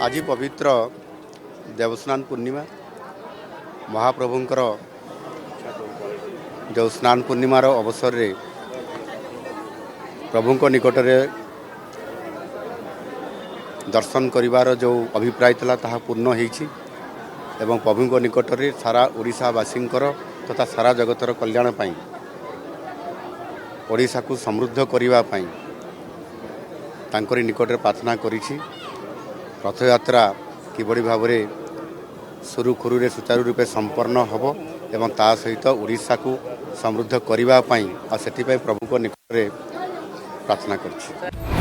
आज पवित्र देवस्नान पूर्णिमा महाप्रभुंकर जो स्नान पूर्णिमार अवसर रे प्रभुंक निकट रे दर्शन करिवार जो अभिप्राय था ताहा पूर्ण होईछि एवं प्रभुंक निकट रे सारा ओडिशावासींकर तथा सारा जगतर कल्याण पाई ओडिशा को समृद्ध करिवा पाई तांकरी निकट रे प्रार्थना करिछि। रथयात्रा किबड़ी भाव में सुरुखुरु सुचारू रूपे संपन्न होबो एवं ता सहित ओडिशा को समृद्ध करिवा पाई आ सेति पाई प्रभु को निकट रे प्रार्थना करछि।